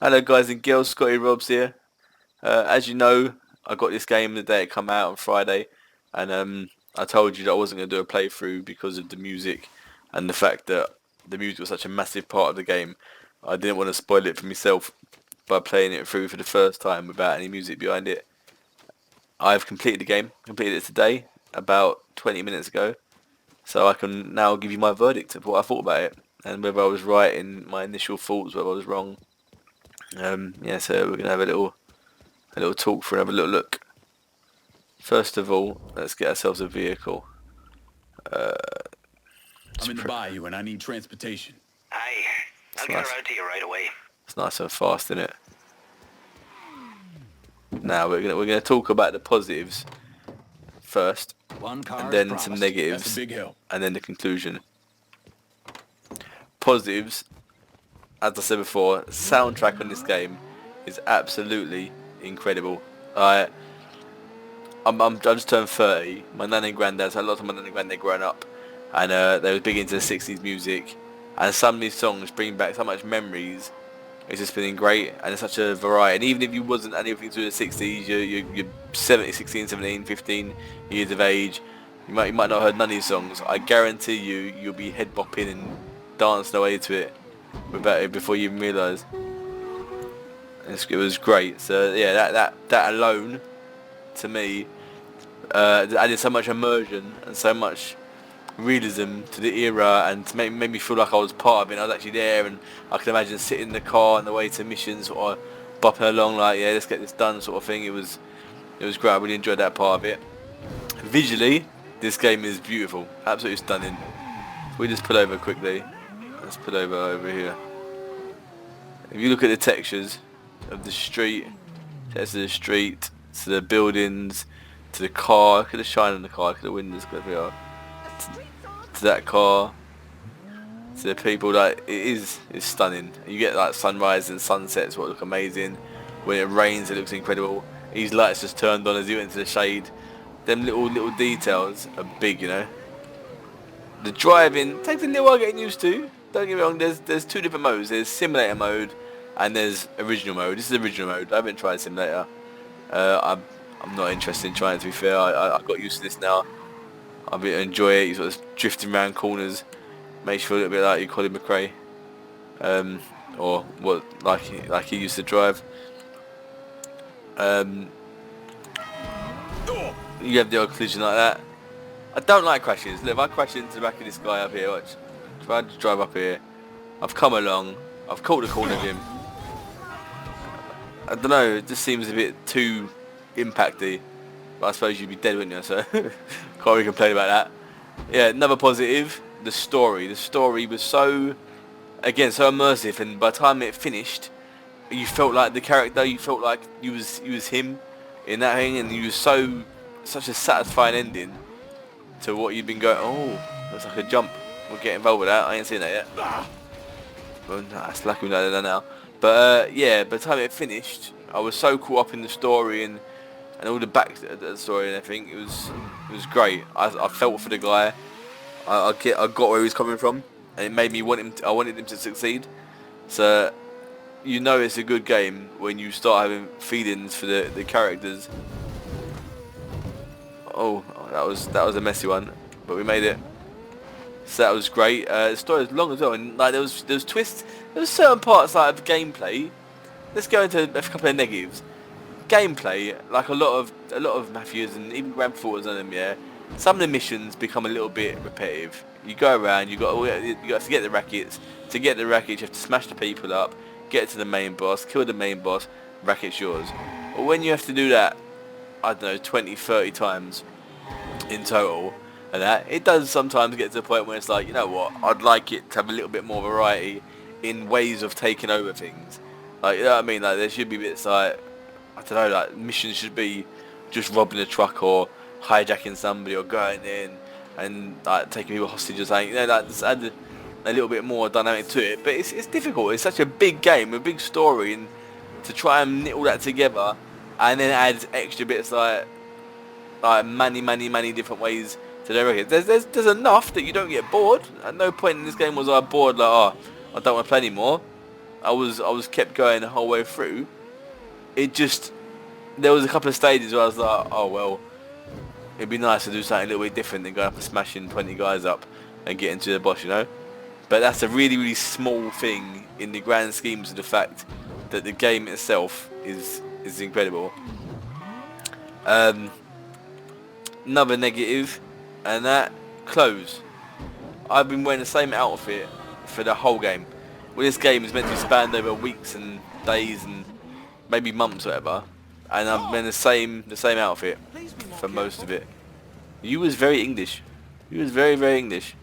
Hello guys and girls, Scotty Robs here. As you know, I got this game the day it come out on Friday, and I told you that I wasn't going to do a playthrough because of the music and the fact that the music was such a massive part of the game. I didn't want to spoil it for myself by playing it through for the first time without any music behind it. I've completed the game, completed it today, about 20 minutes ago, so I can now give you my verdict of what I thought about it and whether I was right in my initial thoughts, whether I was wrong. Yeah, so we're gonna have a little talk for have a little look. First of all, let's get ourselves a vehicle. Uh, I'm in the bayou and I need transportation. Aye, it's I'll get nice. around to you right away. It's nice and fast, isn't it? Now we're gonna talk about the positives first, One and car is then some promised. That's a negatives, big help. and then the conclusion. Positives, as I said before, soundtrack on this game is absolutely incredible. I just turned 30. My nan and granddad, so a lot of my nan and granddad growing up, and they were big into the 60s music, and some of these songs bring back so much memories. It's just been great, and it's such a variety. And even if you wasn't anything to do with the 60s, you're 70, 16, 17, 15 years of age, you might not have heard none of these songs. I guarantee you'll be head bopping and dancing away to it without it before you even realise. It was great. So yeah, that alone to me added so much immersion and so much realism to the era, and to make me feel like I was part of it. I was actually there, and I can imagine sitting in the car on the way to missions, sort of bopping along like, yeah, let's get this done, sort of thing. It was great. I really enjoyed that part of it. Visually, this game is beautiful, absolutely stunning. We just pull over quickly. Let's pull over here. If you look at the textures of the street, to the street, to the buildings, to the car, look at the shine on the car, look at the windows, look at the to that car, to the people, like it's stunning. You get like sunrise and sunsets what look amazing. When it rains it looks incredible. These lights just turned on as you went into the shade. Them little details are big, you know. The driving takes a little while getting used to. Don't get me wrong, there's two different modes. There's simulator mode and there's original mode. This is original mode. I haven't tried simulator. I'm not interested in trying it, to be fair. I got used to this now. I really enjoy it. You sort of drifting around corners, makes you feel a little bit like you Colin McRae, or what like he used to drive. Um, you have the odd collision like that. I don't like crashes. Look, if I crash into the back of this guy up here, watch. If I just drive up here, I've come along, I've caught the corner of him. I don't know. It just seems a bit too impacty. But I suppose you'd be dead, wouldn't you? So can't really complain about that. Yeah, another positive, the story. The story was so, again, so immersive, and by the time it finished, you felt like the character. You felt like you was him in that thing, and you was such a satisfying ending to what you've been going. Oh, looks like a jump. We'll get involved with that. I ain't seen that yet. Well, no, it's lucky we know that now. But yeah, by the time it finished, I was so caught up in the story and all the back the story and everything. It was great. I felt for the guy. I got where he was coming from, and it made me want him. I wanted him to succeed. So you know it's a good game when you start having feelings for the characters. Oh, that was a messy one, but we made it. So that was great. The story was long as well, and like there was twists. There was certain parts like of gameplay. Let's go into a couple of negatives. Gameplay, like a lot of Mafias and even Grand Theft Autos on them, yeah. Some of the missions become a little bit repetitive. You go around, you got to get the rackets. To get the rackets, you have to smash the people up, get to the main boss, kill the main boss, racket's yours. But when you have to do that, I don't know, 20, 30 times in total, and that it does sometimes get to the point where it's like, you know what, I'd like it to have a little bit more variety in ways of taking over things. Like, you know what I mean? Like, there should be bits like, I don't know, like missions should be just robbing a truck or hijacking somebody or going in and like taking people hostage or something. You know, like just add a little bit more dynamic to it. But it's difficult. It's such a big game, a big story, and to try and knit all that together and then add extra bits like many different ways to their record. There's enough that you don't get bored. At no point in this game was I bored like, oh, I don't want to play anymore. I was kept going the whole way through. It just, there was a couple of stages where I was like, oh well, it'd be nice to do something a little bit different than going up and smashing 20 guys up and getting to the boss, you know. But that's a really, really small thing in the grand schemes of the fact that the game itself is incredible. Another negative, and that, clothes. I've been wearing the same outfit for the whole game. Well, this game is meant to be spanned over weeks and days and maybe months, or whatever, and I'm wearing the same outfit for most of it. You was very English. You was very, very English.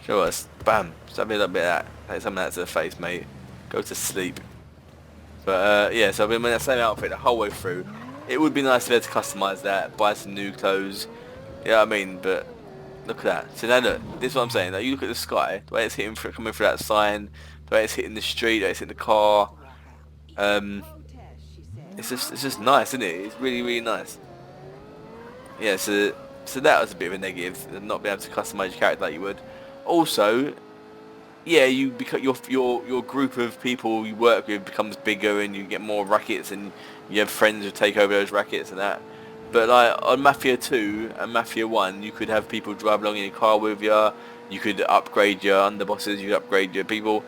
Show us. Bam. Stab me a little bit of that. Take some of that to the face, mate. Go to sleep. But yeah, so I've been wearing that same outfit the whole way through. It would be nice to be able to customise that, buy some new clothes. You know what I mean? But look at that. So now look, this is what I'm saying. Like, you look at the sky, the way it's hitting through, coming through that sign, the way it's hitting the street, the way it's hitting the car. It's just nice, isn't it? It's really, really nice. Yeah, so that was a bit of a negative, not being able to customise your character like you would. Also, yeah, you become your group of people you work with becomes bigger, and you get more rackets, and you have friends who take over those rackets and that. But like on Mafia 2 and Mafia 1, you could have people drive along in your car with you. You could upgrade your underbosses. You could upgrade your people.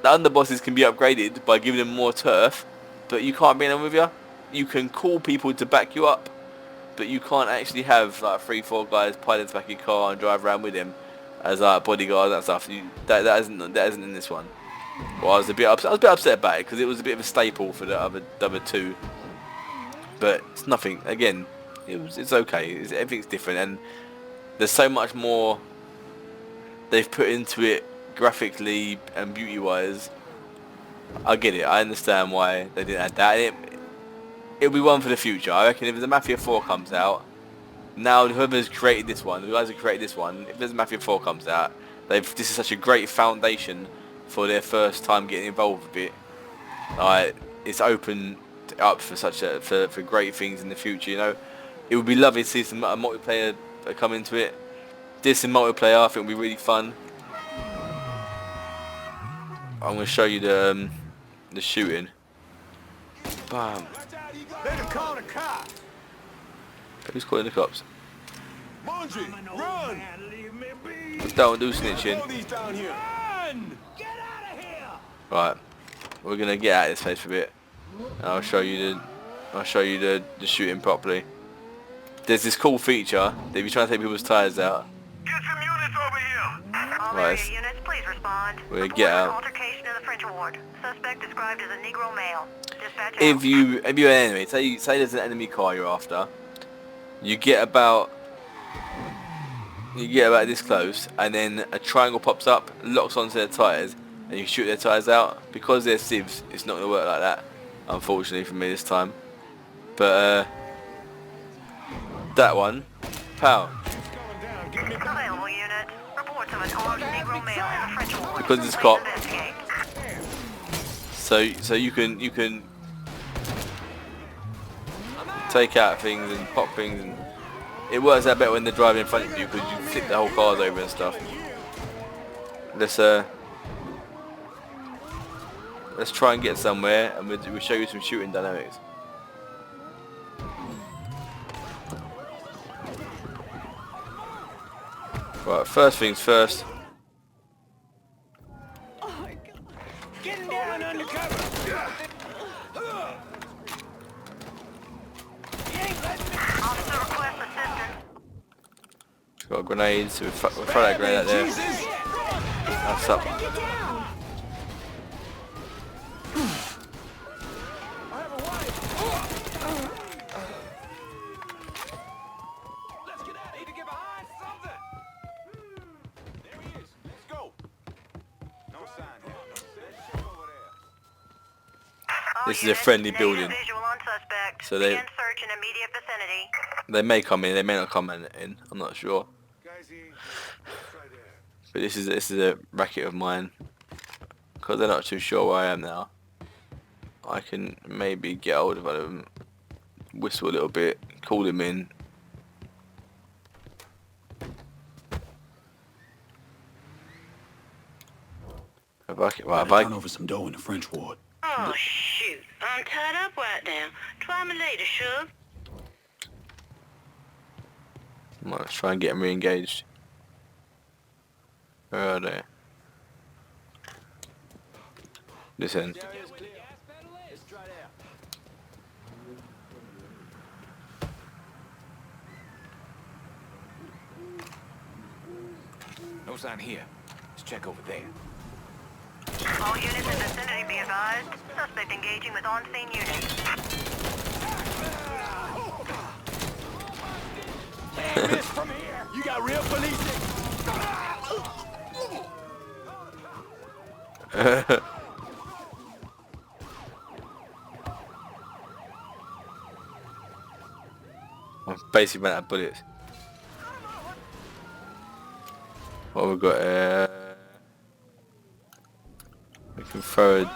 The underbosses can be upgraded by giving them more turf, but you can't bring them with you. You can call people to back you up, but you can't actually have like 3-4 guys pile into the back of your car and drive around with him as like bodyguards and stuff. That isn't in this one. Well, I was a bit upset about it because it was a bit of a staple for the other two. But it's nothing. Again, it's okay. Everything's different, and there's so much more they've put into it graphically and beauty-wise. I get it. I understand why they didn't add that. It'll be one for the future. I reckon if the Mafia 4 comes out, now whoever's created this one, the guys who created this one, if there's Mafia 4 comes out, this is such a great foundation for their first time getting involved with it. Like, it's opened up for for great things in the future, you know. It would be lovely to see some multiplayer come into it. This in multiplayer, I think would be really fun. I'm going to show you the shooting. Bam. Who's calling the cops? Run! Don't do snitching. Right, we're gonna get out of this place for a bit. And I'll show you the shooting properly. There's this cool feature that if you're trying to take people's tires out. Get some units over here! All Right. area units, please respond. We're gonna Report get an out. altercation in the French ward. Suspect described as a Negro male. Dispatch out. If you're an enemy, say there's an enemy car you're after, you get about this close, and then a triangle pops up, locks onto their tires, and you shoot their tires out. Because they're civs, it's not gonna work like that, unfortunately for me this time. But that one, pow. Available units. Reports of an armed Negro male in the French ward. Because it's Please cop. investigate. So you can take out things and pop things, and it works out better when they're driving in front of you because you flip the whole cars over and stuff. Let's try and get somewhere, and we'll show you some shooting dynamics. Right, first things first. Get down undercover! Officer requests assistance. Got a grenade, so we'll throw that grenade out there. That's up. Let's get out. Need to get behind something. There he is. Let's go. No sign here. Check over there. All This is a units, friendly need building. Visual on suspect. So they- Begin search in immediate vicinity. They may come in, they may not come in. I'm not sure. Guys, that's right there. But this is a racket of mine. Because they're not too sure where I am now, I can maybe get hold of one of them, whistle a little bit, call them in. Have Right, Gotta turn over some dough in the French ward. Oh, shoot. I'm tied up right now. Try me later, Shug. Let's try and get him re-engaged. Where are they? Listen. No sign here. Let's check over there. All units in the vicinity be advised. Suspect engaging with on-scene units. Can't miss from here. You got real police. I've basically run out of bullets. What have we got? We can throw it.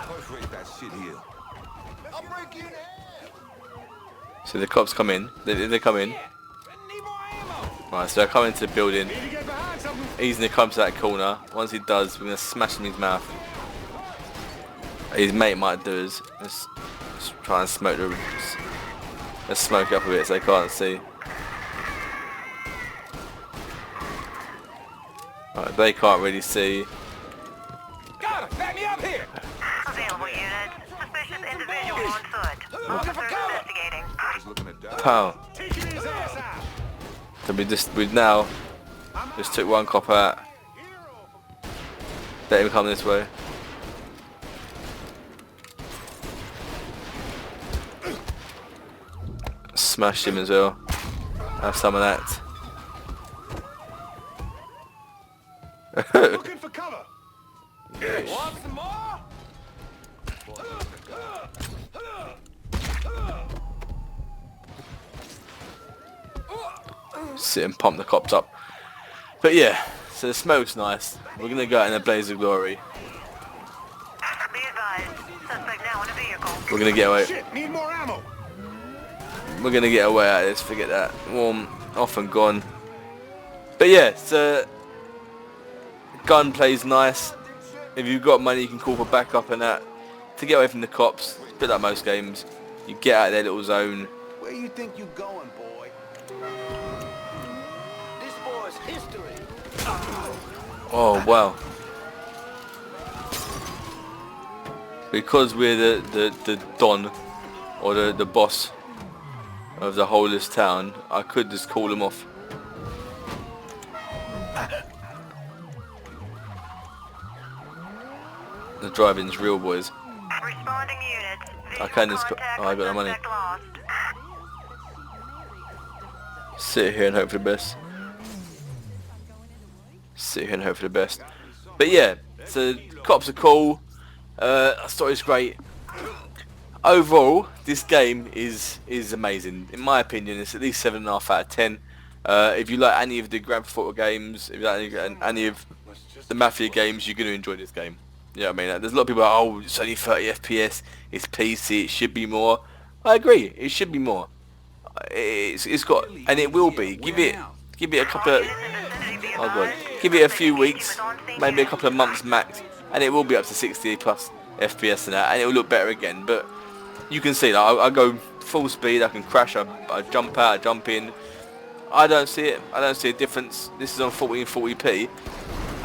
Perforate that shit here. I'll break you in half. So the cops come in. They come in. Need more ammo. Right, so they're coming to the building. Need to get behind something. He's gonna come to that corner. Once he does, we're gonna smash him in his mouth. His mate might do is let's try and smoke the. Let's smoke it up a bit so they can't see. Right, they can't really see. Got him. Back me up here. Available units. Suspicious individual on foot. Officers investigating. Looking at Doc. Pow. Taking his ass out. So we've now just took one cop out. Let him come this way. Smashed him as well. Have some of that. Looking for cover. Want some more? Sit and pump the cops up. But yeah, so the smoke's nice. We're gonna go out in a blaze of glory. Be advised. Suspect now in a vehicle. We're gonna get away. Shit, need more ammo. We're gonna get away out of this. Forget that. Warm, off and gone. But yeah, so gunplay's nice. If you've got money, you can call for backup and that. To get away from the cops, it's a bit like most games. You get out of their little zone. Where you think you going, boy? This boy's history. Oh wow. Because we're the Don or the boss of the whole of this town, I could just call him off. The driving's real, boys. Responding units. I can just Contact oh, I got the with money. suspect lost. Sit here and hope for the best. Sit here and hope for the best. But yeah, so cops are cool. Story's great. Overall, this game is amazing. In my opinion, it's at least 7.5 out of 10. If you like any of the Grand Theft Auto games, if you like any of the Mafia games, you're going to enjoy this game. You know what I mean? There's a lot of people like, oh, it's only 30 FPS, it's PC, it should be more. I agree, it should be more. It's got, and it will be. Give it a couple of, oh god, give it a few weeks, maybe a couple of months max, and it will be up to 60 plus FPS and that, and it will look better again. But you can see that I go full speed, I can crash, I jump out, I jump in. I don't see it. I don't see a difference. This is on 1440p,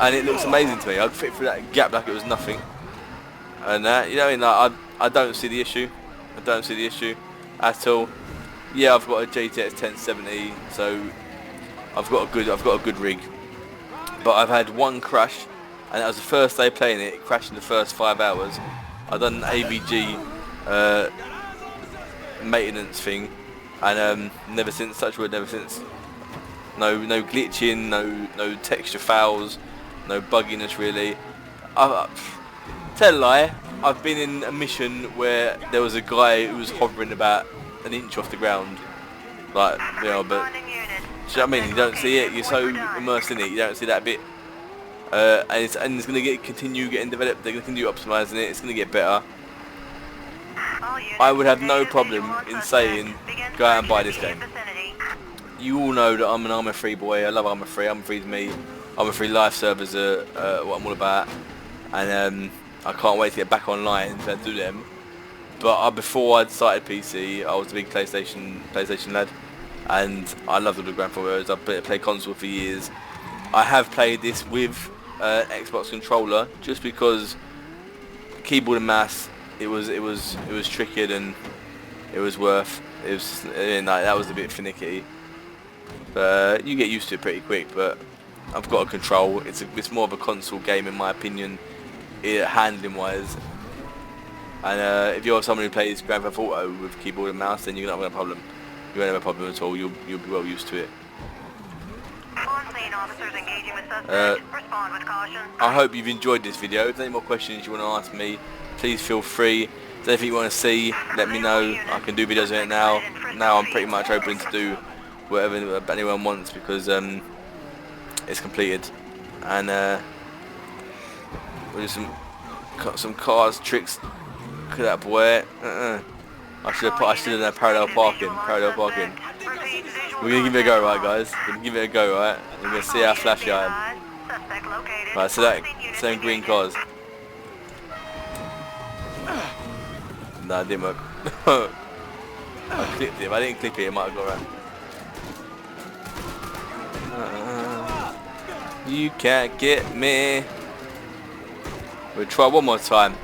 and it looks amazing to me. I'd fit through that gap like it was nothing. And you know, what I mean, like, I don't see the issue. I don't see the issue at all. Yeah, I've got a GTX 1070, so I've got a good rig. But I've had one crash, and that was the first day playing it. It crashed in the first 5 hours. I've done an AVG maintenance thing, and never since, touch wood, never since. No glitching, no texture fouls, no bugginess really. Tell a lie, I've been in a mission where there was a guy who was hovering about an inch off the ground, like, you know, but do you know what I mean? You don't see it. You're so immersed in it. You don't see that bit. And it's going to continue getting developed. They're going to continue optimizing it. It's going to get better. I would have no problem in saying go out and buy this game. You all know that I'm an Arma 3 boy. I love Arma 3. Arma 3 is me. Arma 3 live servers are what I'm all about, and I can't wait to get back online to do them. But before I started PC, I was a big PlayStation lad, and I love the Grand Theft Autos. I've played console for years. I have played this with Xbox controller just because keyboard and mouse. It was trickier than it was worth. It was that was a bit finicky. But you get used to it pretty quick. But I've got a control. It's more of a console game in my opinion, handling wise. And if you're someone who plays Grand Theft Auto with keyboard and mouse, then you're not going to have a problem. You won't have a problem at all. You'll be well used to it. I hope you've enjoyed this video. If there's any more questions you want to ask me, please feel free. If there's anything you want to see, let me know. I can do videos on it now. Now I'm pretty much open to do whatever anyone wants because it's completed. And we'll do some cars, tricks. Look at that boy. I should have done parallel parking. We're gonna give it a go, right, guys? We're gonna give it a go, right? We're gonna see how flashy I am. Right, so that same green cars. No, it didn't work. I clipped it. If I didn't clip it, it might have got around. You can't get me. We'll try one more time,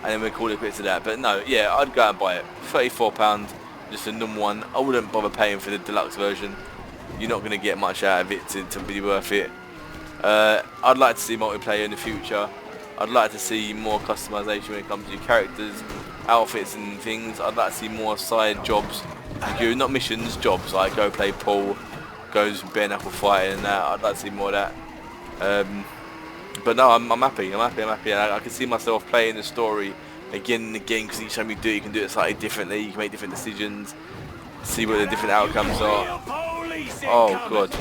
and then we'll call it quits to that. But no, yeah, I'd go and buy it. £34, just a normal one. I wouldn't bother paying for the deluxe version. You're not going to get much out of it to be worth it. I'd like to see multiplayer in the future. I'd like to see more customization when it comes to your characters, outfits and things. I'd like to see more side jobs. Not missions, jobs, like go play pool, go bare knuckle fighting and that. I'd like to see more of that. But no, I'm happy. I can see myself playing the story again and again because each time you do it, you can do it slightly differently. You can make different decisions, see what the different outcomes are. Oh god.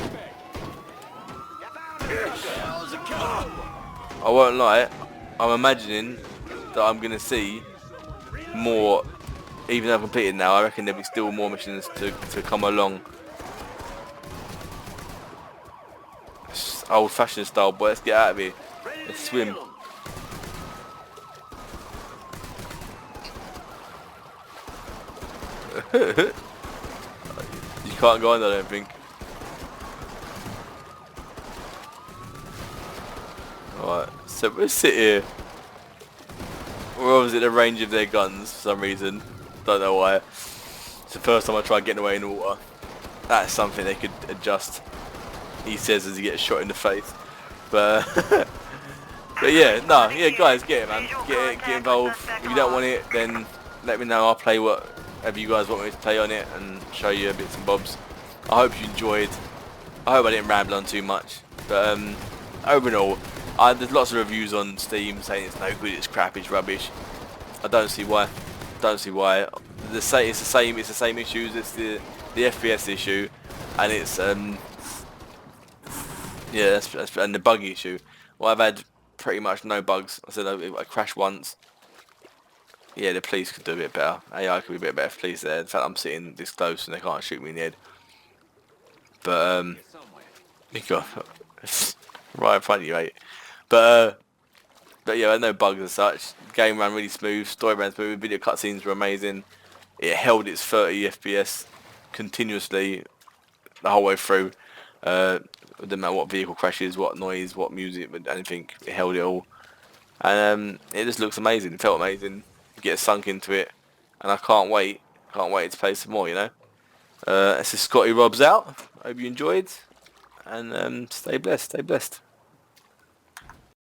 I won't lie, I'm imagining that I'm going to see more, even though I've completed now. I reckon there'll be still more missions to come along. Old fashioned style, boy, let's get out of here. Let's swim. You can't go on, I don't think. Alright, so we'll sit here. We're obviously at the range of their guns for some reason. Don't know why. It's the first time I tried getting away in the water. That's something they could adjust. He says as he gets shot in the face. But but yeah, no, yeah, guys, get it, man. Get involved. If you don't want it, then let me know. I'll play whatever you guys want me to play on it and show you bits and bobs. I hope you enjoyed. I hope I didn't ramble on too much. But overall, there's lots of reviews on Steam saying it's no good, it's crap, it's rubbish. I don't see why. It's the same issues. It's the FPS issue, and it's yeah, that's and the bug issue. Well, I've had pretty much no bugs. I said I crashed once. Yeah, the police could do a bit better. AI could be a bit better for police there. In fact, I'm sitting this close and they can't shoot me in the head. But you got right in front of you, mate. But yeah, there are no bugs as such. The game ran really smooth. Story ran smooth. Video cutscenes were amazing. It held its 30 FPS continuously the whole way through. It didn't matter what vehicle crashes, what noise, what music, but anything, it held it all. And it just looks amazing. It felt amazing. You get sunk into it, and I can't wait to play some more. You know. This is Scotty Robs out. Hope you enjoyed, and stay blessed.